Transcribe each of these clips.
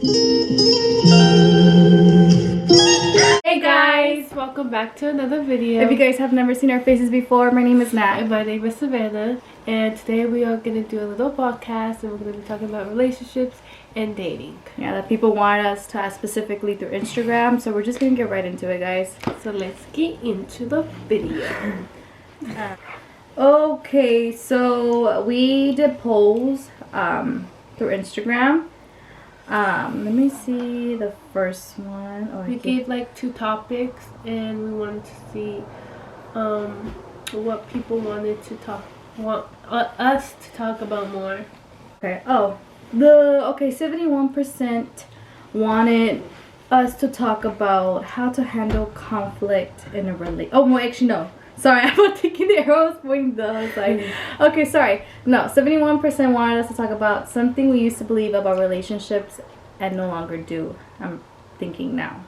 Hey guys, welcome back to another video. If you guys have never seen our faces before, my name is Nat. And my name is Savannah, and today we are going to do a little podcast, and we're going to be talking about relationships and dating. Yeah, that people wanted us to ask specifically through Instagram, so we're just going to get right into it, guys. So let's get into the video. Okay, so we did polls through Instagram. Let me see the first one. We gave like 2 topics, and we wanted to see what people wanted to want us to talk about more. Okay. 71% wanted us to talk about how to handle conflict in a relationship. Oh, well, actually no. Sorry, I was thinking the arrow was pointing the other side. Okay, sorry. No, 71% wanted us to talk about something we used to believe about relationships and no longer do. I'm thinking now.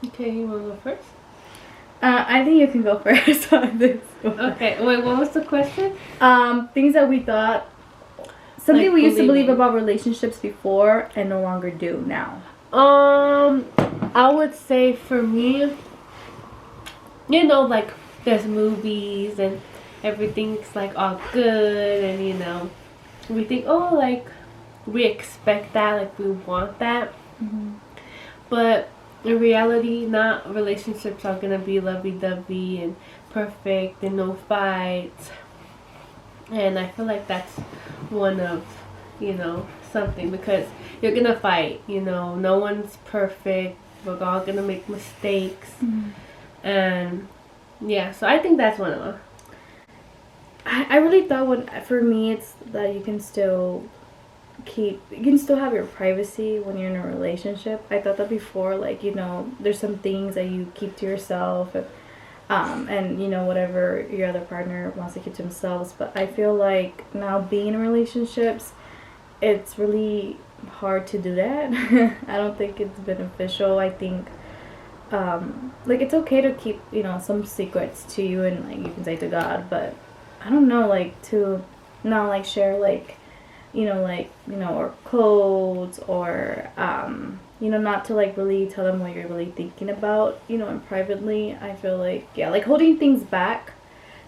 Okay, you want to go first? I think you can go first on this one. Okay, wait, what was the question? Things that we thought, something Like we used to believe believing. about relationships before and no longer do now. I would say for me, you know, like there's movies and everything's like all good, and you know, we think, oh, like we expect that, like we want that. Mm-hmm. But in reality, not relationships are gonna be lovey-dovey and perfect and no fights. And I feel like that's one of, you know, something, because you're gonna fight, you know, no one's perfect, we're all gonna make mistakes. Mm-hmm. And yeah, so I think that's one of them. I really thought for me it's that you can still have your privacy when you're in a relationship. I thought that before, like, you know, there's some things that you keep to yourself, and you know, whatever your other partner wants to keep to themselves. But I feel like now being in relationships, it's really hard to do that. I don't think it's beneficial. I think like it's okay to keep, you know, some secrets to you, and like you can say to God, but I don't know, like to not like share like, you know, or codes, or you know, not to like really tell them what you're really thinking about, you know, and privately. I feel like, yeah, like holding things back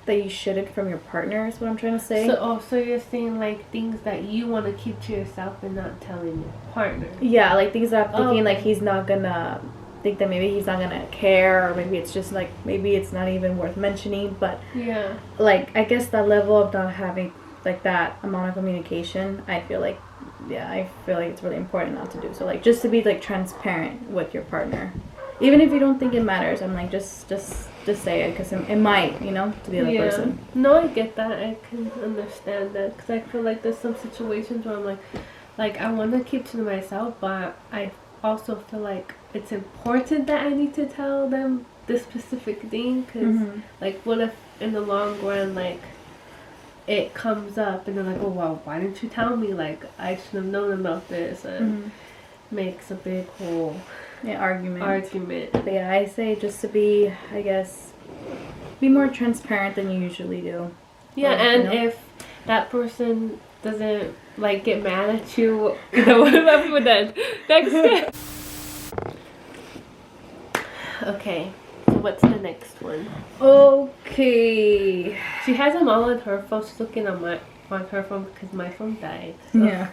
that you shouldn't from your partner is what I'm trying to say. So you're saying like things that you want to keep to yourself and not telling your partner. Yeah, like things that I'm thinking like he's not gonna think, that maybe he's not gonna care, or maybe it's just like, maybe it's not even worth mentioning. But yeah, like I guess that level of not having like that amount of communication, I feel like it's really important not to do. So like just to be like transparent with your partner, even if you don't think it matters. I'm like, just say it, because it might, you know, to the other person. No, I get that. I can understand that, because I feel like there's some situations where I'm like I want to keep to myself, but I also feel like it's important that I need to tell them this specific thing, because like what if in the long run, like it comes up and they're like, oh well, why didn't you tell me, like I should have known about this, and makes a big whole argument. But yeah, I say just to be, I guess, be more transparent than you usually do. Yeah, Like, and you know? if that person doesn't like get mad at you, you know, what about with that? Next. Okay, so what's the next one? Okay. She has them all on her phone. She's looking on her phone because my phone died. So. Yeah.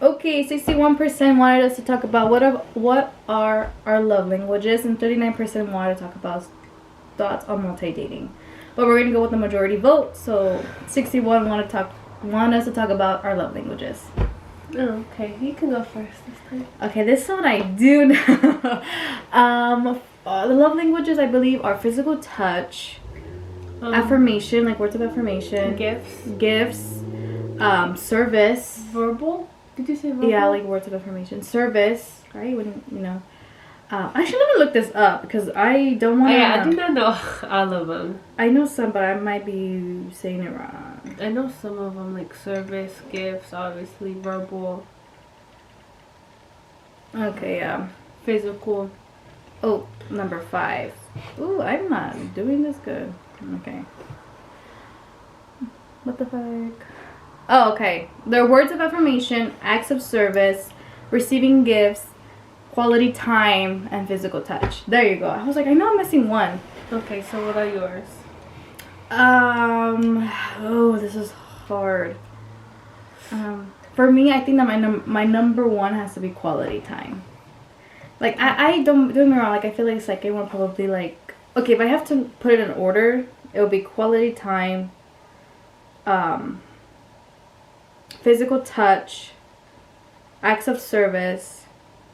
Okay, 61% wanted us to talk about what are our love languages, and 39% wanted to talk about thoughts on multi-dating. But we're gonna go with the majority vote. So 61 want us to talk about our love languages. Oh, okay, you can go first this time. Okay, this one I do know. The love languages, I believe, are physical touch, affirmation, like words of affirmation, gifts, service, verbal. Did you say verbal? Yeah, like words of affirmation, service. Right? When you know. Actually, let me look this up, because I don't want to. Yeah, I do not know all of them. I know some, but I might be saying it wrong. I know some of them, like service, gifts, obviously, verbal. Okay, yeah. Physical. Oh, number 5. Ooh, I'm not doing this good. Okay. What the fuck? Oh, okay. They're words of affirmation, acts of service, receiving gifts, quality time, and physical touch. There you go. I was like, I know I'm missing one. Okay, so what are yours? Oh, this is hard. For me, I think that my number one has to be quality time. Like, I don't get me wrong, like, I feel like it's like everyone probably like, okay, if I have to put it in order, it would be quality time, physical touch, acts of service,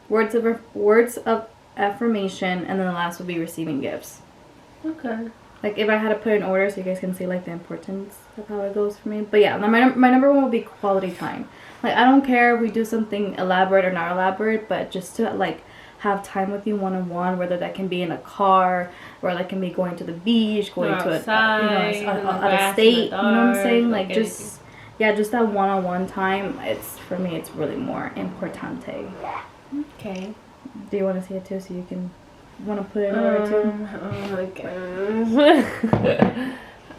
words of affirmation, and then the last would be receiving gifts. Okay. Like, if I had to put it in order so you guys can see, like, the importance of how it goes for me. But yeah, my number one would be quality time. Like, I don't care if we do something elaborate or not elaborate, but just to, like, have time with you one-on-one, whether that can be in a car, or that can be going to the beach, going to outside, out of state, you know what I'm saying? Like, just, anything. yeah, just that one-on-one time, for me, it's really more importante. Okay. Do you want to see it too, so you can, want to put it in order too? Oh my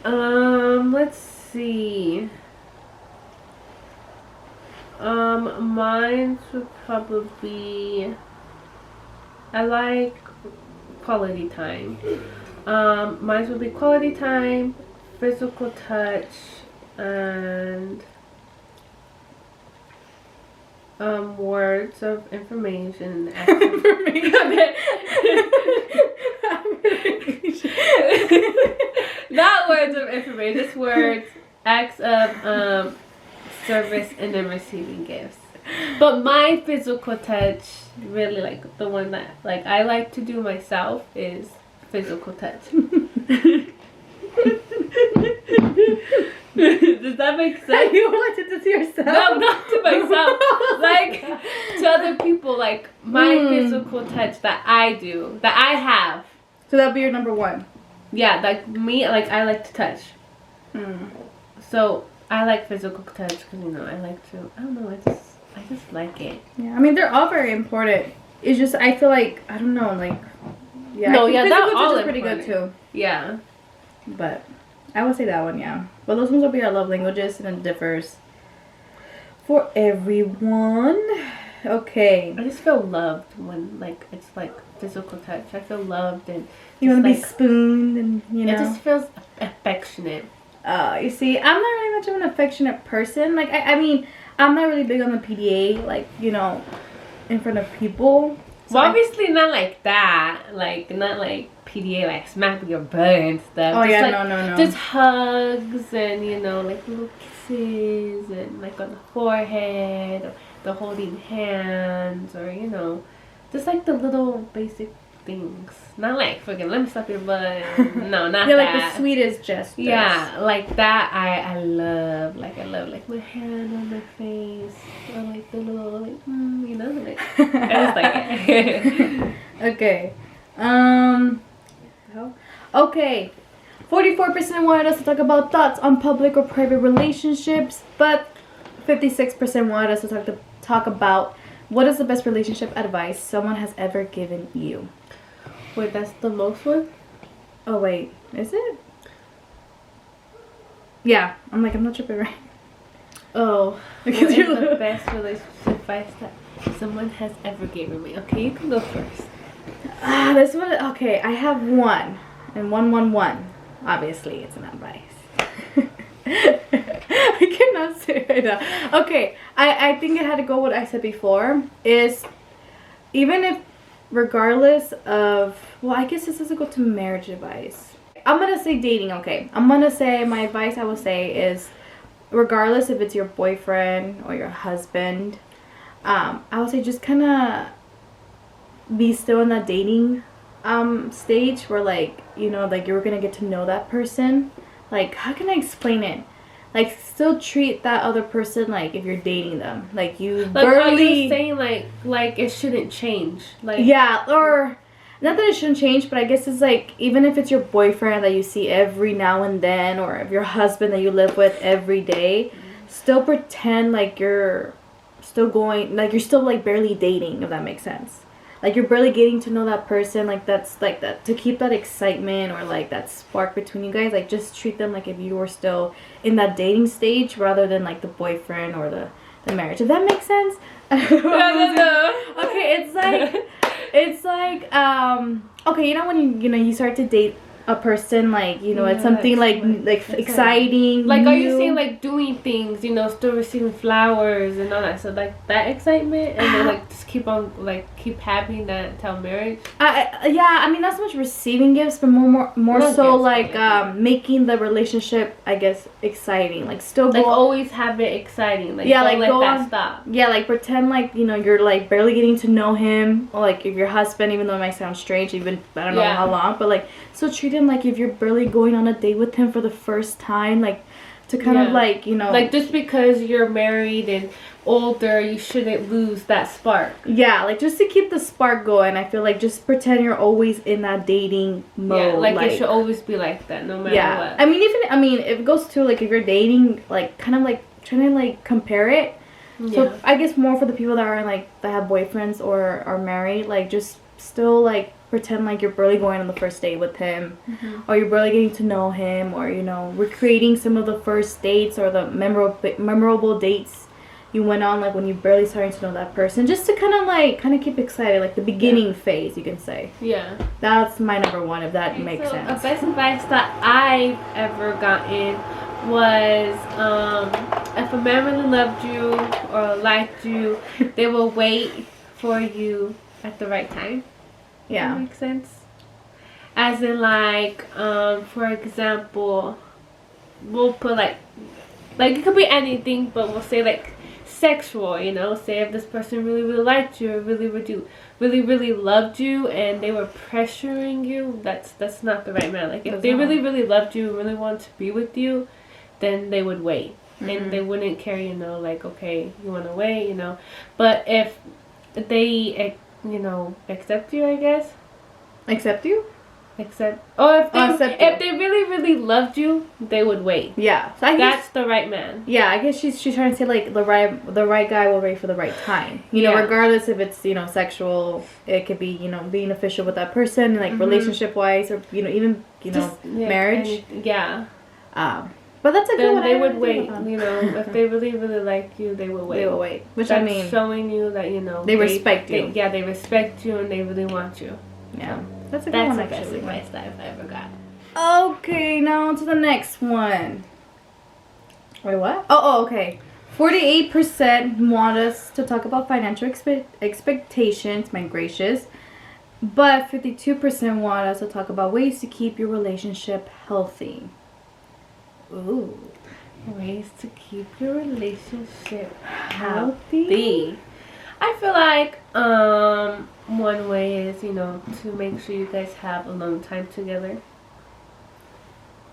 gosh. Let's see. Mine would probably, I like quality time. Mine would be quality time, physical touch, and words of information. Not words of information, just words, acts of service, and then receiving gifts. But my physical touch, really, like the one that like I like to do myself, is physical touch. Does that make sense? You want it to see yourself? No, not to myself. Like to other people. Like my physical touch that I do, that I have. So that'd be your number one. Yeah, like me. Like I like to touch. So I like physical touch because I like to. I don't know. I just like it. Yeah, I mean they're all very important. It's just I feel like I don't know, like yeah. No, I think yeah, physical that touch all is pretty good too. Yeah. But I would say that one, yeah. But those ones will be our love languages, and it differs for everyone. Okay. I just feel loved when like it's like physical touch. I feel loved and You want to like, be spooned, and you know. It just feels affectionate. You see, I'm not really much of an affectionate person. Like I mean, I'm not really big on the PDA, like in front of people. So well, obviously not like that. Like not like PDA, like smacking your butt and stuff. Oh just, yeah, like, no. Just hugs and like little kisses and like on the forehead, or the holding hands, or just like the little basic things. Not like freaking let me slap your butt. No, not yeah, that. like the sweetest gestures. Yeah, like that. I love like my hand on my face, or like the little like like I just like it. Okay. Okay. 44% wanted us to talk about thoughts on public or private relationships, but 56% wanted us to talk about what is the best relationship advice someone has ever given you. Wait, that's the most one? Oh wait, is it? Yeah, I'm not tripping right. Oh, Because what is you're the best relationship advice that someone has ever given me? Okay, you can go first. This one. Okay, I have one, and 111. Obviously, it's an advice. I cannot say it right now. Okay, I think it had to go what I said before. Is even if, regardless of, well, I guess this doesn't go to marriage advice. I'm gonna say dating. Okay, I'm gonna say my advice. I will say is, regardless if it's your boyfriend or your husband, I would say just kind of be still in that dating stage where like you're gonna get to know that person. Like, how can I explain it? Like, still treat that other person like if you're dating them, like you like barely. are you saying like it shouldn't change? Like, yeah, or not that it shouldn't change, but I guess it's like, even if it's your boyfriend that you see every now and then, or if your husband that you live with every day, still pretend like you're still going, like you're still like barely dating, if that makes sense. Like you're barely getting to know that person, like that's like that, to keep that excitement or like that spark between you guys. Like, just treat them like if you were still in that dating stage rather than like the boyfriend or the marriage, if that makes sense. No. Okay, okay, you know when you start to date a person, like, it's something like exciting. Like, are you new. saying like doing things, still receiving flowers and all that, so like that excitement, and then like just keep having that till marriage? Yeah, I mean, not so much receiving gifts, but more No so gifts, like like making the relationship, I guess, exciting. Like still like always have it exciting. Like, yeah, don't like let go that on, stop. yeah, like pretend like you're like barely getting to know him, or like if your husband, even though it might sound strange, even I don't know how long, but like still treat him like if you're barely going on a date with him for the first time, like to kind of like like just because you're married and older, you shouldn't lose that spark. Yeah, like just to keep the spark going. I feel like just pretend you're always in that dating mode. Yeah, like it should always be like that, no matter what. I mean, if it goes to like if you're dating, like kind of like trying to like compare it. Yeah. So I guess more for the people that are like that have boyfriends or are married, like just still like pretend like you're barely going on the first date with him, or you're barely getting to know him, or recreating some of the first dates or the memorable dates you went on, like when you barely starting to know that person, just to kind of keep excited, like the beginning phase, you can say. Yeah. That's my number one, if that makes sense. The best advice that I've ever gotten was, if a man really loved you or liked you, they will wait for you at the right time. Yeah. That makes sense. As in, like, for example, we'll put like it could be anything, but we'll say like sexual, say if this person really liked you, or really loved you, and they were pressuring you, that's not the right man. Like if they really loved you and really wanted to be with you, then they would wait. And they wouldn't care, like, okay, you want to wait, but if they accept you, I guess. Accept you? If they really loved you, they would wait. Yeah, so I guess that's the right man. Yeah, I guess she's trying to say like the right guy will wait for the right time. Regardless if it's sexual, it could be being official with that person, like relationship wise, or even marriage. But that's a good one. They would wait. If they really like you, they will wait. They will wait. Which that's showing you that they respect you. They respect you and they really want you. Yeah. That's a good one, That's the best advice that I've ever got. Okay, now on to the next one. Wait, what? Oh, okay. 48% want us to talk about financial expectations, my gracious. But 52% want us to talk about ways to keep your relationship healthy. Ooh. Ways to keep your relationship healthy. I feel like one way is, to make sure you guys have alone time together.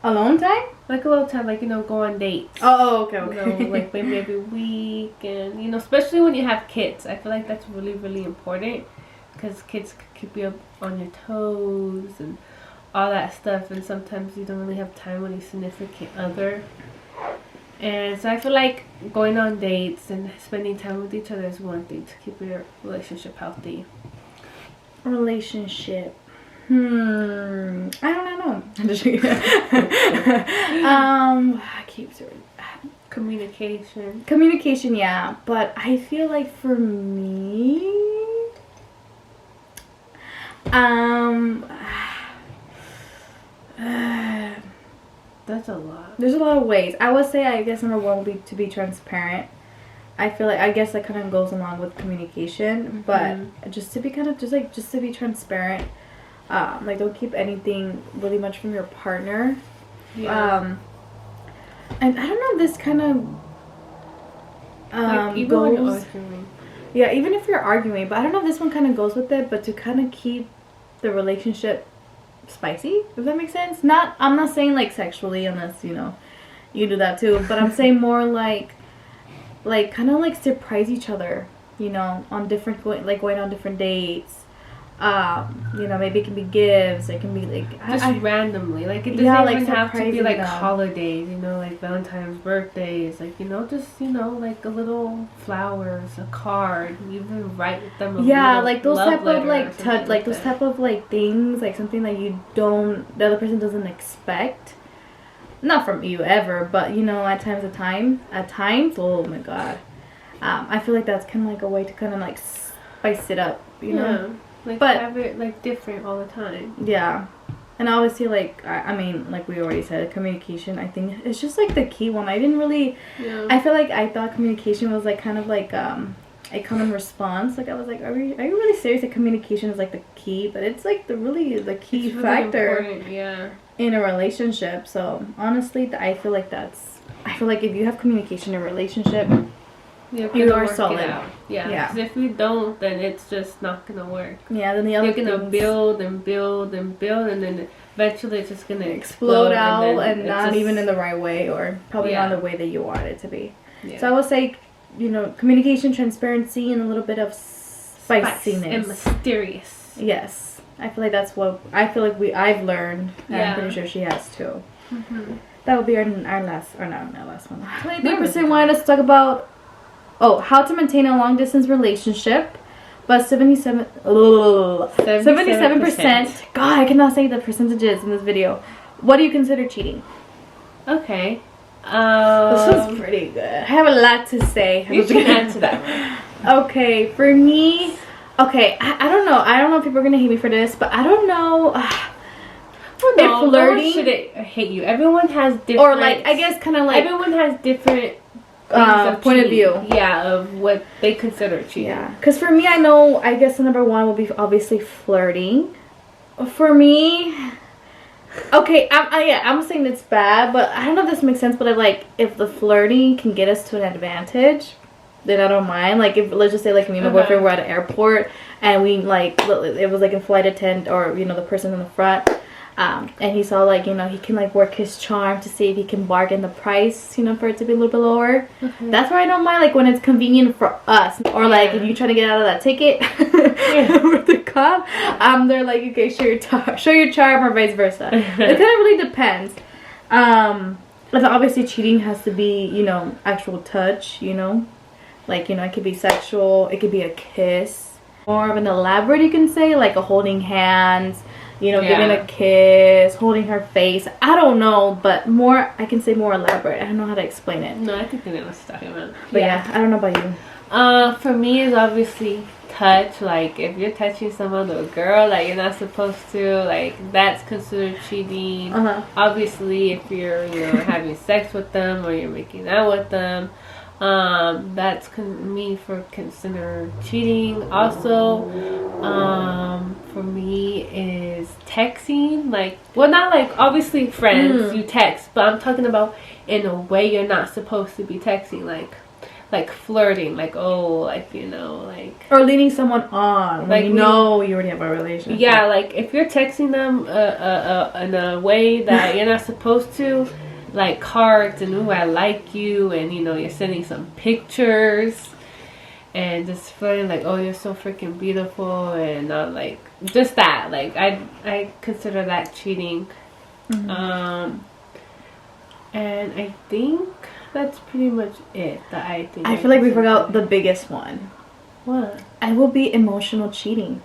Alone time? Like a little time, like, go on dates. Oh, okay. Like maybe every week, and, especially when you have kids. I feel like that's really, really important, because kids keep you up on your toes and all that stuff, and sometimes you don't really have time with your significant other. And so I feel like going on dates and spending time with each other is one thing to keep your relationship healthy. Relationship. I don't know. Communication, yeah. But I feel like for me, that's a lot. There's a lot of ways. I would say, I guess number one would be to be transparent. I feel like, I guess that kind of goes along with communication, but just to be transparent. Like, don't keep anything really much from your partner. Yeah. And I don't know, this kind of like, even goes, when you're arguing. Yeah, even if you're arguing, but I don't know if this one kind of goes with it, but to kind of keep the relationship spicy, if that makes sense. I'm not saying like sexually, unless you do that too, but I'm saying more like kind of like surprise each other, on going on different dates. Maybe it can be gifts, it can be like just randomly, like it doesn't even have to be like holidays, like Valentine's, birthdays, like just like a little flowers, a card, even write them like those type of like touch, like those type of like things, like something that the other person doesn't expect, not from you ever, but at times, oh my god, I feel like that's kind of like a way to kind of like spice it up, you know. Like but have it like different all the time. Yeah. And obviously, like, I mean, like we already said, communication, I think, it's just, like, the key one. I didn't really, I feel like I thought communication was, like, kind of, like, a common response. Like, I was like, are you really serious that communication is, like, the key? But it's, like, the key factor in a relationship. So, honestly, I feel like if you have communication in a relationship, you are solid. Yeah. Because if you don't, then it's just not gonna work. Yeah. Then the other you're gonna build and build and build, and then eventually it's just gonna explode out, and not even in the right way, or probably not the way that you want it to be. Yeah. So I would say, you know, communication, transparency, and a little bit of spiciness and mysterious. Yes, I feel like that's what I've learned, and I'm pretty sure she has too. That would be our last, or not our last one. 23% wanted us to talk about how to maintain a long distance relationship, but 77%. God, I cannot say the percentages in this video. What do you consider cheating? Okay. This was pretty good. I have a lot to say. You can answer that one. Okay, for me, I don't know. I don't know if people are gonna hate me for this, but I don't know. No, flirting shouldn't hate you. Everyone has different. Or like, I guess, kind of like everyone has different. Point of view, of what they consider cheating. Yeah, because for me, I guess the number one will be obviously flirting. For me, I'm saying it's bad, but I don't know if this makes sense. But if the flirting can get us to an advantage, then I don't mind. Like, if let's just say like me and my boyfriend were at an airport and we it was like a flight attendant, or the person in the front. And he saw he can work his charm to see if he can bargain the price, for it to be a little bit lower. That's where I don't mind, when it's convenient for us, or if you try to get out of that ticket with the cop, they're like, okay, show your charm, or vice versa. It kind of really depends. But obviously cheating has to be, actual touch, it could be sexual, it could be a kiss, more of an elaborate, you can say, like a holding hands, giving a kiss, holding her face. I don't know, but I can say more elaborate. I don't know how to explain it. No, I think I know what you're talking about. But yeah, I don't know about you. For me, it's obviously touch. Like, if you're touching some other girl, you're not supposed to, that's considered cheating. Obviously, if you're, having sex with them, or you're making out with them, that's considered cheating. Also, for me is texting, not obviously friends, you text, but I'm talking about in a way you're not supposed to be texting, like flirting, or leading someone on, you already have a relationship. Yeah, if you're texting them in a way that you're not supposed to, like cards and ooh, I like you, and you're sending some pictures and just feeling oh, you're so freaking beautiful, and not just that, I consider that cheating. And I think that's pretty much it that I think. I feel like we forgot the biggest one. What? I will be emotional cheating.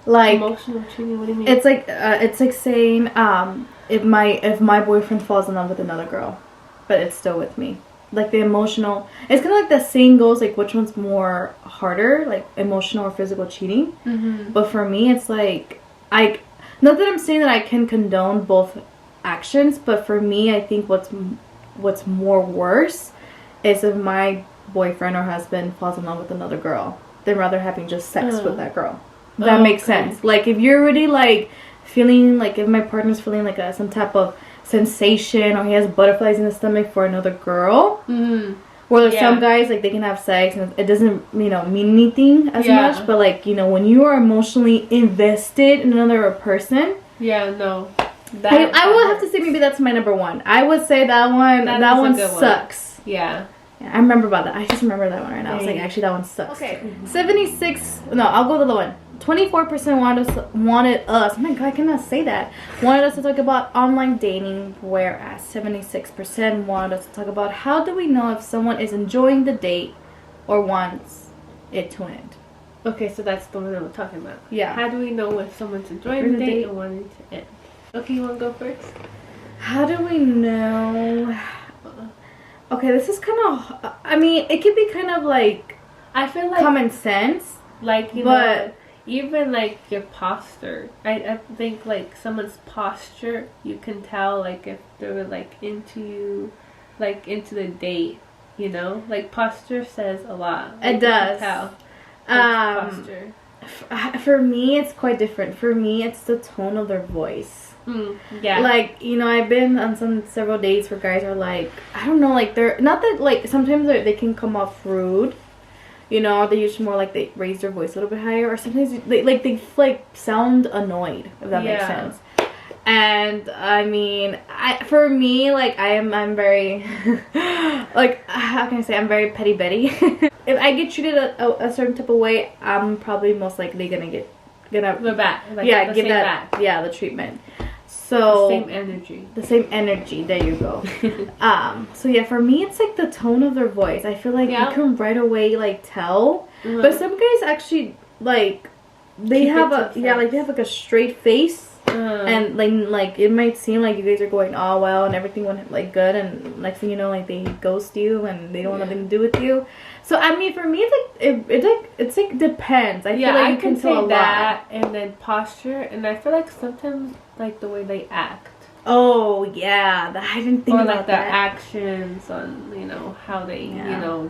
Emotional cheating? What do you mean? It's like saying if my boyfriend falls in love with another girl, but it's still with me. The emotional, it's kind of the saying goes, which one's more harder, emotional or physical cheating. But for me, it's not that I'm saying that I can condone both actions, but for me, I think what's more worse is if my boyfriend or husband falls in love with another girl, than rather having just sex with that girl. That makes sense. If you're already feeling if my partner's feeling some type of sensation, or he has butterflies in his stomach for another girl, where some guys they can have sex and it doesn't mean anything as much, but when you are emotionally invested in another person, I will have to say maybe that's my number one. I would say that one sucks. Yeah, I remember about that. I just remember that one right now. I was actually, that one sucks. Okay, 76. No, I'll go to the one. 24% wanted us. Oh my god, I cannot say that. Wanted us to talk about online dating, whereas 76% wanted us to talk about how do we know if someone is enjoying the date or wants it to end. Okay, so that's the one that we're talking about. Yeah. How do we know if someone's enjoying the date or wanting to end? Okay, you want to go first? How do we know? Okay, this is kind of. I mean, it could be kind of like. I feel like common sense, like you know, even like your posture. I think like someone's posture, you can tell like if they're like into you, like into the date. You know, like posture says a lot. Like, it does. You can tell posture. For me, it's quite different. For me, it's the tone of their voice. Yeah. Like, you know, I've been on several dates where guys are like, I don't know, like they're not that like sometimes they can come off rude. You know, they usually more like they raise their voice a little bit higher, or sometimes they sound annoyed, if that makes sense. And I mean, for me, like I'm very like, how can I say, I'm very petty Betty. If I get treated a certain type of way, I'm probably most likely gonna the back, like yeah, give that back. Yeah, the treatment. So the same energy, there you go. So yeah, for me it's like the tone of their voice. I feel like you can right away like tell. But some guys actually like they have a straight face. And like it might seem like you guys are going all well and everything went like good, and next thing you know, like they ghost you and they don't want nothing to do with you. So I mean, for me, it's like depends. I feel like you can tell that, and then posture, and I feel like sometimes like the way they act. Oh yeah, I didn't think about like their actions on how they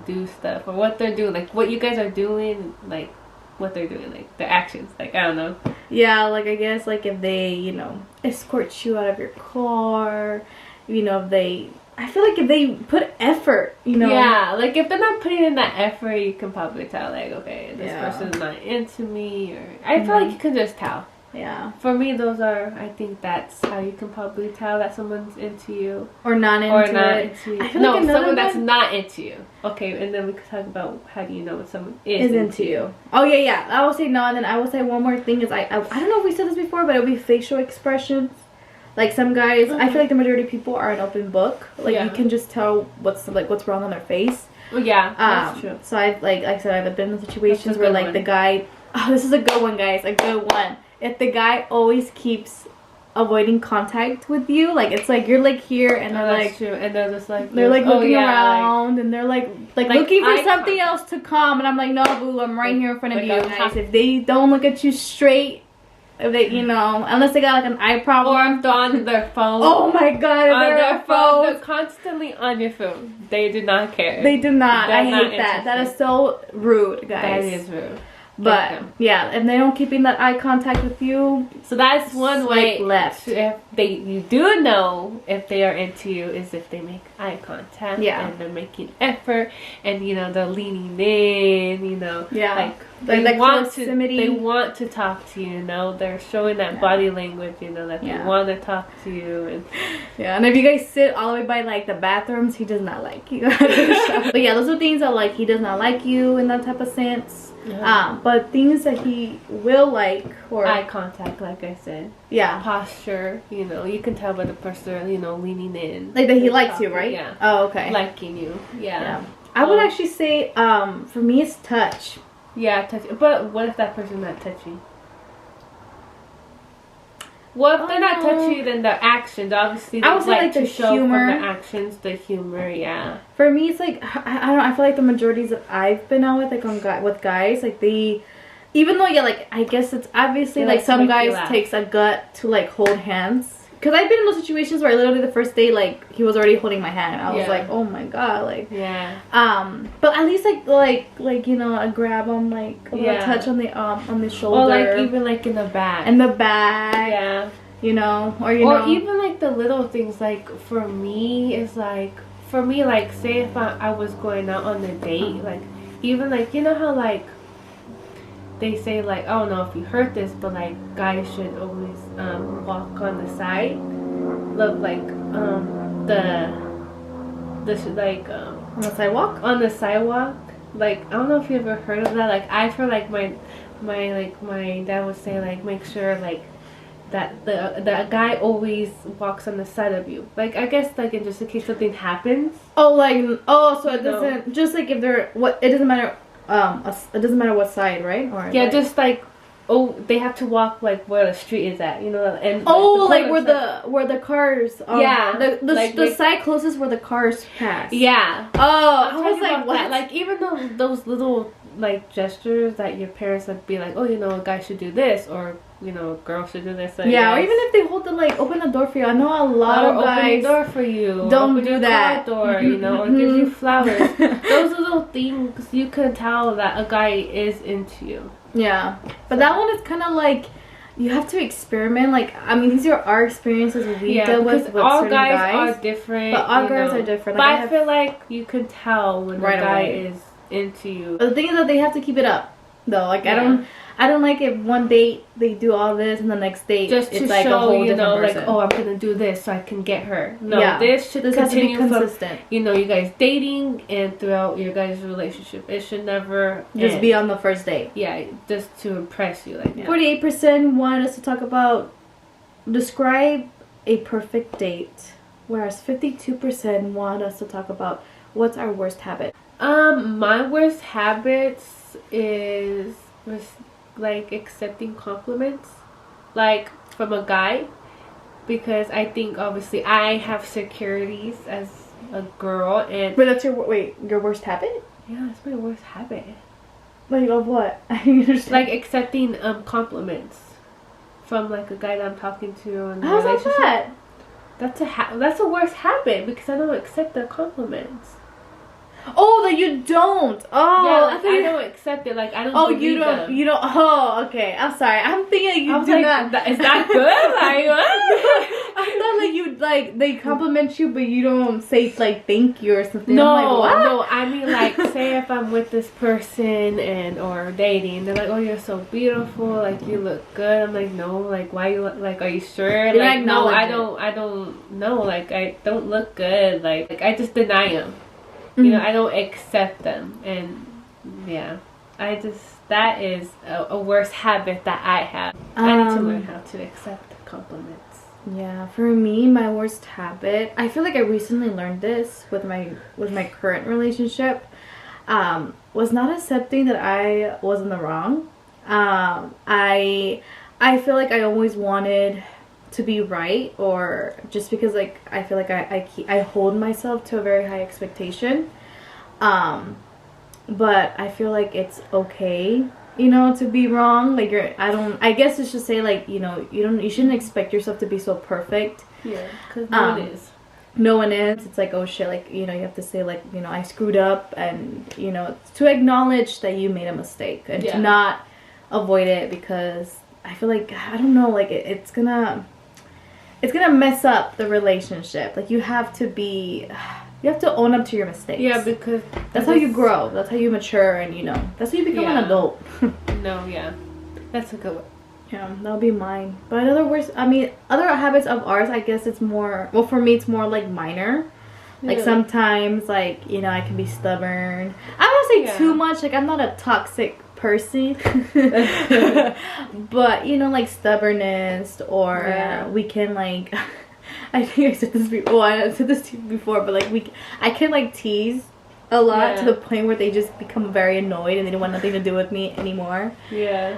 do stuff, or what they're doing, like what you guys are doing, like what they're doing, like the actions, like I don't know. Yeah, like I guess like if they escort you out of your car, I feel like if they put effort, yeah, like if they're not putting in that effort, you can probably tell, like, okay, this person's not into me, or I feel like you can just tell. Yeah. For me, I think that's how you can probably tell that someone's into you. Or not into you. No, someone that's not into you. Okay, and then we could talk about how do you know if someone is into you. Oh, yeah. I will say no, and then I will say one more thing is I don't know if we said this before, but it would be facial expressions. Like some guys, I feel like the majority of people are an open book. Like you can just tell what's wrong on their face. Well, yeah, that's true. So I've been in situations where like the guy, this is a good one, guys, a good one. If the guy always keeps avoiding contact with you, like it's like you're like here and they're like true. And they're just like looking around, and they're like looking for something else to come, and I'm like, no boo, I'm right here in front of you guys. If they don't look at you straight, if they unless they got like an eye problem, or if they're on their phone. Oh my god, on their phone, they're constantly on your phone. They do not care. They do not. I hate that. That is so rude, guys. That is rude. But yeah, and they don't keeping that eye contact with you. So that's one way left. If you do know if they are into you is if they make eye contact. Yeah. And they're making effort, and they're leaning in. Yeah. They want to. They want to talk to you. They're showing that body language. That they want to talk to you. And if you guys sit all the way by like the bathrooms, he does not like you. But yeah, those are things that like he does not like you in that type of sense. Yeah. But things that he will like, or eye contact, like I said. Yeah. Posture, you can tell by the person, leaning in. Like that he likes you, right? Yeah. Oh, okay. Liking you. Yeah. I would actually say, for me, it's touch. Yeah, touch. But what if that person's not touchy? Well, if they're not touchy, then their actions, obviously, I would say like the show humor. From the actions, the humor, yeah. For me, it's like, I don't know, I feel like the majorities that I've been out with, with guys, like they, even though, like, I guess it's obviously, like, some guys takes a gut to, like, hold hands. Because I've been in those situations where literally the first day, like, he was already holding my hand. I was like, oh my god, like. Yeah. But at least, like a grab on, like, a little touch on the shoulder. Or, like, even, like, in the back. In the back. Yeah. Or even, like, the little things, like, for me, like, say if I was going out on a date, like, even, like, how, like, they say, like, I don't know if you heard this, but, like, guys should always walk on the side. Look, like, on the sidewalk? On the sidewalk. Like, I don't know if you ever heard of that. Like, I feel like my dad would say, like, make sure, like, that the guy always walks on the side of you. Like, I guess, like, in just in case something happens. Oh, like, so it doesn't, just, like, if they're, it doesn't matter, it doesn't matter what side, right? Or yeah, just, like, oh, they have to walk like where the street is at, you know, and like where the cars, yeah, the side closest where the cars pass. Yeah. Oh, I was like, what? That. Like, even though those little like gestures that your parents would be like, oh, you know, a guy should do this, or you know, a girl should do this. Yeah, or even if they hold the like open the door for you. I know a lot of guys open the door for you. Don't open do your that. Car door, you know, or give you flowers. Those little things you can tell that a guy is into you. Yeah, but that one is kind of like you have to experiment. Like, I mean, these are our experiences we dealt with all certain guys are different. But all guys are different. But like, I feel like you can tell when right a guy away. is into you. But the thing is that they have to keep it up, though. Like, I don't like if one date they do all this and the next date just it's to like show, a whole you know, different person. like, oh, I'm gonna do this so I can get her. No, yeah. this has to be consistent. From, you know, you guys dating and throughout your guys' relationship. It should never just end. be on the first date. Yeah, just to impress you. Like 48% wanted us to talk about describe a perfect date, whereas 52% want us to talk about what's our worst habit. My worst habits is like accepting compliments, like from a guy, because I think obviously I have securities as a girl, and but that's your worst habit? Yeah, it's my worst habit. Like of what? I understand. Like accepting compliments from like a guy that I'm talking to in a how's relationship. that? That's a worst habit because I don't accept the compliments. Oh, that you don't. Oh, yeah, like, I don't accept it. Like I don't. Oh, you don't. Them. You don't. Oh, okay. I'm sorry. I'm thinking you do like, not. Is that good? Like what? I thought like you like they compliment you, but you don't say like thank you or something. No, I'm like, what? no. I mean, like, say if I'm with this person or dating, they're like, "Oh, you're so beautiful. Like, you look good." I'm like, "No. Like, why you like? Are you sure?" Like, no, I don't know. Like, I don't look good. Like I just deny them. You know, I don't accept them, and yeah, that is a worse habit that I have. I need to learn how to accept compliments. Yeah, for me, my worst habit, I feel like I recently learned this with my current relationship, was not accepting that I was in the wrong. I feel like I always wanted to be right, or just because like I feel like I hold myself to a very high expectation, but I feel like it's okay, you know, to be wrong. Like I guess it's just say like, you know, you shouldn't expect yourself to be so perfect. Yeah, because no one is. No one is. It's like, oh shit, like, you know, you have to say like, you know, I screwed up, and you know, to acknowledge that you made a mistake and to not avoid it, because I feel like, I don't know, like it's gonna mess up the relationship. Like you have to own up to your mistakes. Yeah, because that's how you grow. That's how you mature, and you know, that's how you become an adult. No, yeah, that's a good one. Yeah, that'll be mine. But other habits of ours, I guess it's more, well, for me it's more like minor. Like sometimes, like, you know, I can be stubborn. I don't say too much. Like, I'm not a toxic person. But, you know, like stubbornness, or we can like, I think I said this before. Well, I said this to you before, but like I can like tease a lot to the point where they just become very annoyed and they don't want nothing to do with me anymore. Yeah.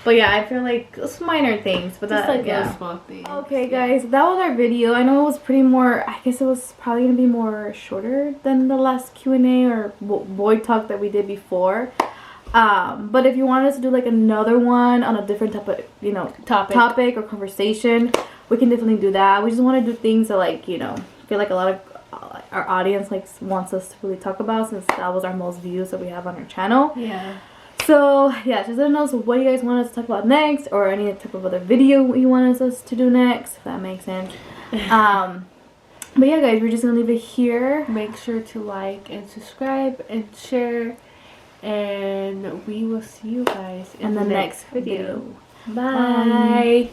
But yeah, I feel like it's minor things, but just like those small things. Okay, guys, that was our video. I know it was pretty more. I guess it was probably gonna be more shorter than the last Q&A or boy talk that we did before. But if you want us to do like another one on a different type of, you know, topic or conversation, we can definitely do that. We just want to do things that, like, you know, feel like a lot of our audience like wants us to really talk about, since that was our most views that we have on our channel. Yeah. So yeah, just let us know what you guys want us to talk about next, or any type of other video you want us to do next, if that makes sense. But yeah, guys, we're just gonna leave it here. Make sure to like and subscribe and share, and we will see you guys in the next video. Bye.